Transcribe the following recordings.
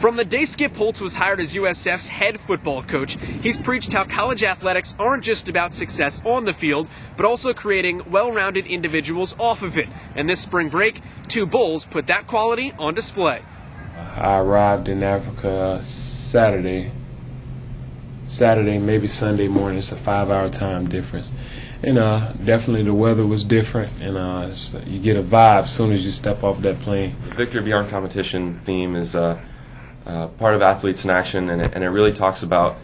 From the day Skip Holtz was hired as USF's head football coach, he's preached how college athletics aren't just about success on the field, but also creating well-rounded individuals off of it. And this spring break, two Bulls put that quality on display. I arrived in Africa Saturday, maybe Sunday morning. It's a 5-hour time difference. And definitely the weather was different, and you get a vibe as soon as you step off that plane. The Victory Beyond Competition theme is part of Athletes in Action, and it really talks about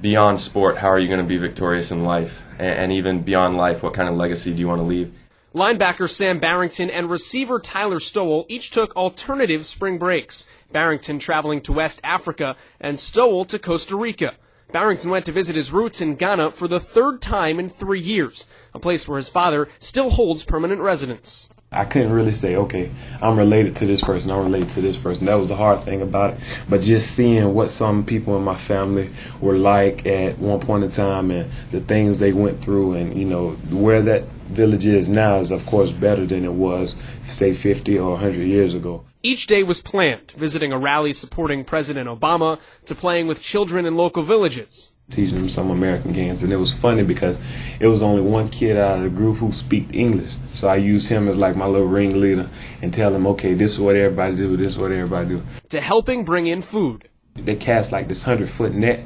beyond sport, how are you going to be victorious in life, and even beyond life, what kind of legacy do you want to leave. Linebacker Sam Barrington and receiver Tyller Stowell each took alternative spring breaks, Barrington traveling to West Africa and Stowell to Costa Rica. Barrington went to visit his roots in Ghana for the third time in 3 years, a place where his father still holds permanent residence. I couldn't really say, okay, I'm related to this person, I'm related to this person. That was the hard thing about it. But just seeing what some people in my family were like at one point in time and the things they went through, and, you know, where that village is now is, of course, better than it was, say, 50 or 100 years ago. Each day was planned, visiting a rally supporting President Obama to playing with children in local villages. Teaching them some American games, and it was funny because it was only one kid out of the group who speak English, so I used him as like my little ringleader and tell him, okay, this is what everybody do, this is what everybody do. To helping bring in food. They cast like this 100-foot net,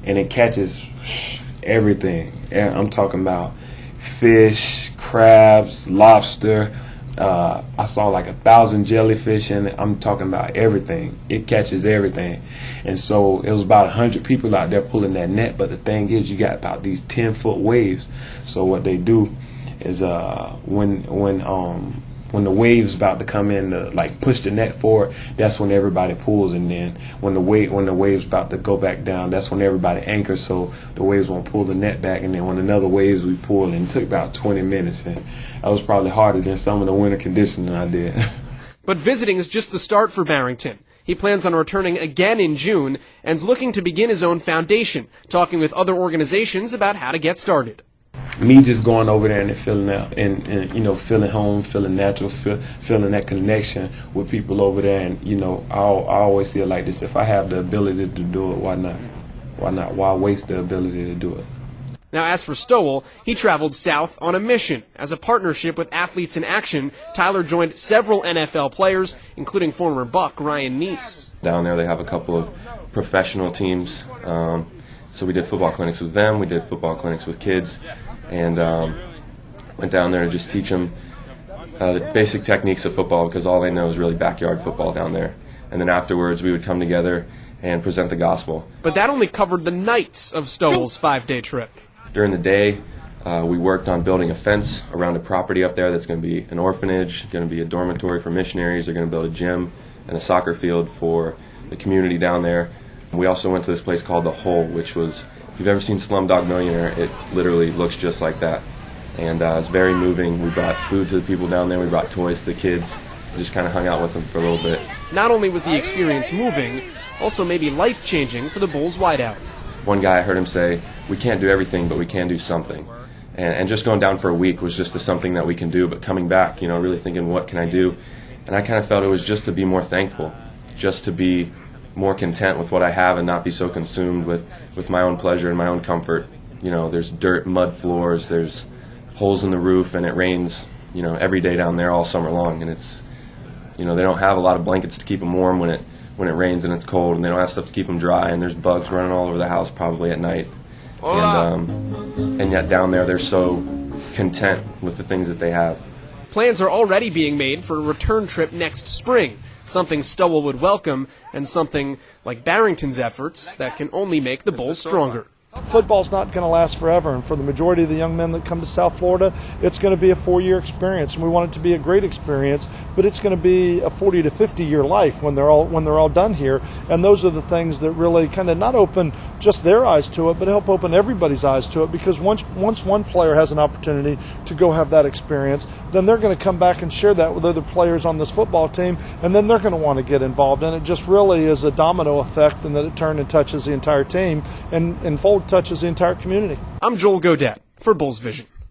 and it catches everything. I'm talking about fish, crabs, lobster. I saw like 1,000 jellyfish, and I'm talking about everything. It catches everything. And so it was about 100 people out there pulling that net, but the thing is, you got about these 10-foot waves. So what they do is when the wave's about to come in to like push the net forward, that's when everybody pulls, and then when the wave's about to go back down, that's when everybody anchors so the waves won't pull the net back, and then when another waves we pull, and it took about 20 minutes, and that was probably harder than some of the winter conditioning I did. But visiting is just the start for Barrington. He plans on returning again in June and is looking to begin his own foundation, talking with other organizations about how to get started. Me just going over there and feeling that, and you know, feeling home, feeling natural, feeling that connection with people over there, and you know, I always see it like this: if I have the ability to do it, why not? Why not? Why waste the ability to do it? Now, as for Stowell, he traveled south on a mission. As a partnership with Athletes in Action, Tyler joined several NFL players, including former Buck Ryan Nece. Down there, they have a couple of professional teams. So we did football clinics with them. We did football clinics with kids, and went down there to just teach them the basic techniques of football, because all they know is really backyard football down there. And then afterwards, we would come together and present the gospel. But that only covered the nights of Stowell's 5-day trip. During the day, we worked on building a fence around a property up there that's going to be an orphanage, going to be a dormitory for missionaries. They're going to build a gym and a soccer field for the community down there. We also went to this place called The Hole, which was, if you've ever seen Slumdog Millionaire, it literally looks just like that. And it's very moving. We brought food to the people down there. We brought toys to the kids. We just kind of hung out with them for a little bit. Not only was the experience moving, also maybe life-changing for the Bulls wideout. One guy, I heard him say, we can't do everything, but we can do something. And just going down for a week was just something that we can do, but coming back, you know, really thinking, what can I do? And I kind of felt it was just to be more thankful, just to be more content with what I have and not be so consumed with my own pleasure and my own comfort. You know, there's dirt, mud floors, there's holes in the roof, and it rains, you know, every day down there all summer long. And it's, you know, they don't have a lot of blankets to keep them warm when it rains and it's cold, and they don't have stuff to keep them dry, and there's bugs running all over the house probably at night. And yet down there they're so content with the things that they have. Plans are already being made for a return trip next spring, something Stowell would welcome, and something like Barrington's efforts that can only make the Bulls stronger. Football's not going to last forever, and for the majority of the young men that come to South Florida, it's going to be a 4-year experience, and we want it to be a great experience, but it's going to be a 40 to 50-year life when they're all done here. And those are the things that really kind of not open just their eyes to it, but help open everybody's eyes to it, because once one player has an opportunity to go have that experience, then they're going to come back and share that with other players on this football team, and then they're going to want to get involved. And it just really is a domino effect, and that it turns and touches the entire team and touches the entire community. I'm Joel Godet for Bulls Vision.